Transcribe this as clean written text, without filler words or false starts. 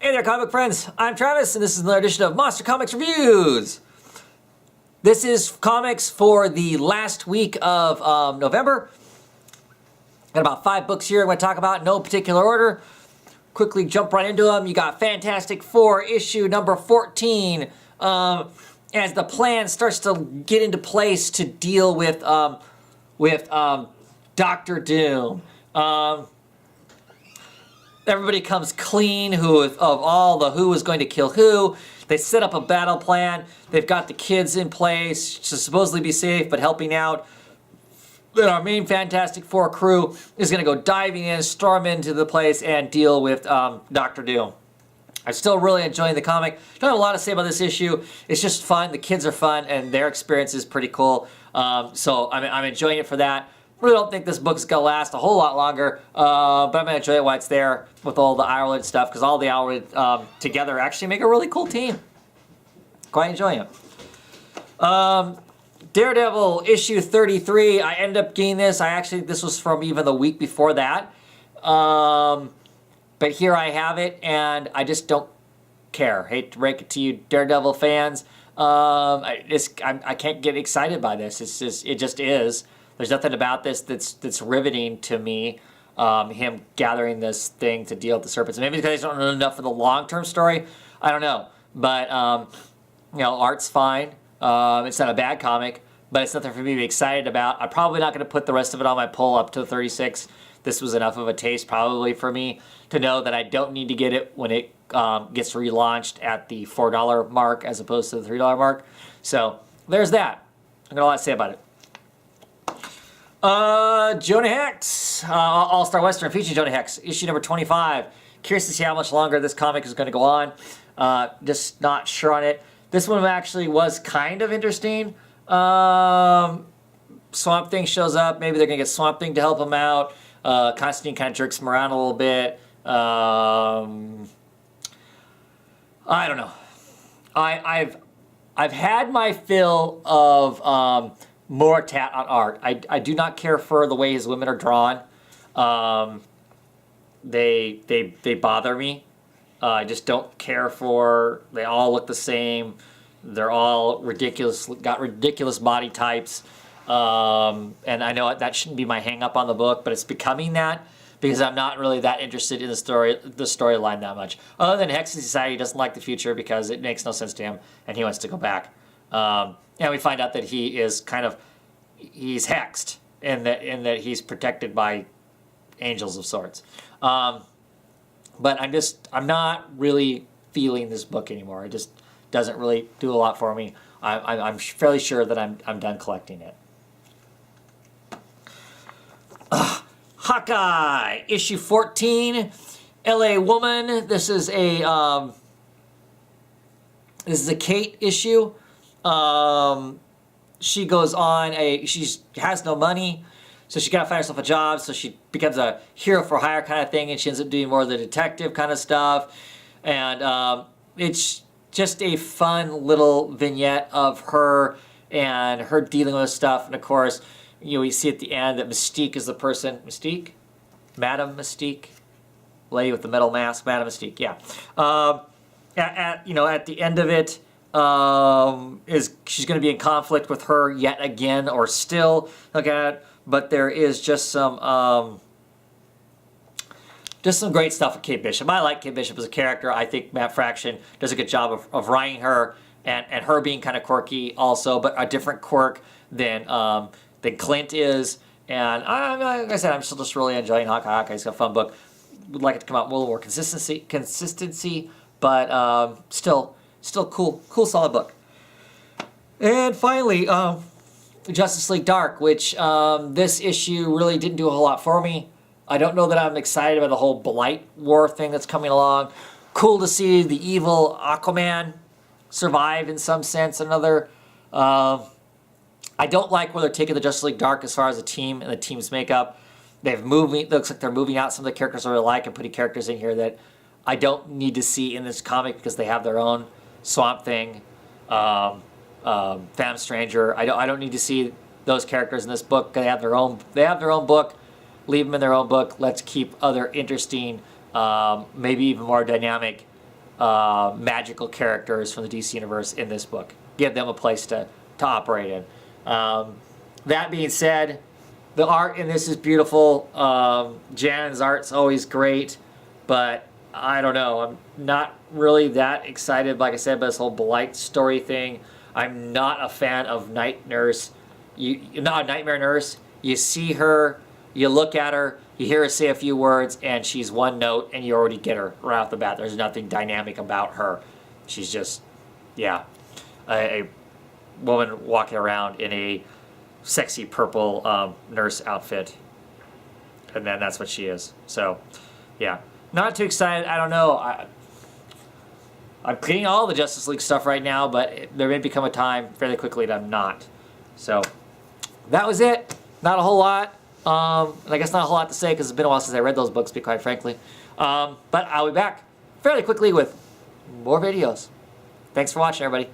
Hey there, comic friends. I'm Travis, and this is another edition of Monster Comics Reviews. This is comics for the last week of November. Got about 5 books here I'm going to talk about in no particular order. Quickly jump right into them. You got Fantastic Four issue number 14. As the plan starts to get into place to deal with Doctor Doom. Everybody comes clean of all the who is going to kill who. They set up a battle plan. They've got the kids in place to supposedly be safe, but helping out. Then our main Fantastic Four crew is going to go diving in, storm into the place, and deal with Doctor Doom. I'm still really enjoying the comic. Don't have a lot to say about this issue. It's just fun. The kids are fun, and their experience is pretty cool. So I'm enjoying it for that. Really don't think this book's going to last a whole lot longer, but I'm going to enjoy it while it's there with all the Ireland stuff, because all the Ireland together actually make a really cool team. Quite enjoying it. Daredevil issue 33. I ended up getting this. This was from even the week before that. But here I have it, and I just don't care. Hate to break it to you, Daredevil fans. I can't get excited by this. It just is. There's nothing about this that's riveting to me. Him gathering this thing to deal with the serpents. Maybe because I don't know enough for the long-term story. I don't know. But, art's fine. It's not a bad comic, but it's nothing for me to be excited about. I'm probably not going to put the rest of it on my pull up to 36. This was enough of a taste probably for me to know that I don't need to get it when it gets relaunched at the $4 mark as opposed to the $3 mark. So, there's that. I've got a lot to say about it. Jonah X, All-Star Western featuring Jonah X, issue number 25. Curious to see how much longer this comic is going to go on. Just not sure on it. This one actually was kind of interesting. Swamp Thing shows up. Maybe they're going to get Swamp Thing to help him out. Constantine kind of jerks him around a little bit. I don't know. I've had my fill of more tat on art. I do not care for the way his women are drawn. They bother me. I just don't care for. They all look the same. They're all ridiculous. Got ridiculous body types. And I know that shouldn't be my hang up on the book, but it's becoming that because I'm not really that interested in the storyline that much. Other than Hexing Society doesn't like the future because it makes no sense to him, and he wants to go back. And we find out that he is he's hexed, and that he's protected by angels of sorts. But I'm not really feeling this book anymore. It just doesn't really do a lot for me. I'm fairly sure that I'm done collecting it. Hawkeye, issue 14, LA Woman. This is a Kate issue. She goes on she has no money, so she gotta find herself a job, so she becomes a hero for hire kind of thing, and she ends up doing more of the detective kind of stuff. And it's just a fun little vignette of her and her dealing with stuff. And of course, we see at the end that Mystique is the person. Mystique? Madame Mystique? Lady with the metal mask, Madame Mystique, yeah. At the end of it, she's going to be in conflict with her yet again, or still, look at it. But there is just some great stuff with Kate Bishop. I like Kate Bishop as a character. I think Matt Fraction does a good job of writing her, and her being kind of quirky also, but a different quirk than Clint is. And like I said, I'm still just really enjoying Hawkeye. Hawkeye's a fun book. Would like it to come out with a little more consistency, but still cool, solid book. And finally, Justice League Dark, which this issue really didn't do a whole lot for me. I don't know that I'm excited about the whole Blight War thing that's coming along. Cool to see the evil Aquaman survive in some sense or another. I don't like where they're taking the Justice League Dark as far as the team and the team's makeup. It looks like they're moving out some of the characters I really like and putting characters in here that I don't need to see in this comic because they have their own Swamp Thing, Phantom Stranger. I don't need to see those characters in this book. They have their own book. Leave them in their own book. Let's keep other interesting, maybe even more dynamic magical characters from the DC universe in this book. Give them a place to operate in. That being said, the art in this is beautiful. Jan's art's always great, but I don't know. I'm not really that excited, like I said, about this whole Blight story thing. I'm not a fan of Night Nurse. You're not a Nightmare Nurse. You see her, you look at her, you hear her say a few words, and she's one note, and you already get her right off the bat. There's nothing dynamic about her. She's just, yeah, a woman walking around in a sexy purple nurse outfit. And then that's what she is. So, yeah. Not too excited. I don't know. I'm cleaning all the Justice League stuff right now, but there may become a time fairly quickly that I'm not. So, that was it. Not a whole lot. And I guess not a whole lot to say because it's been a while since I read those books, to be quite frankly. But I'll be back fairly quickly with more videos. Thanks for watching, everybody.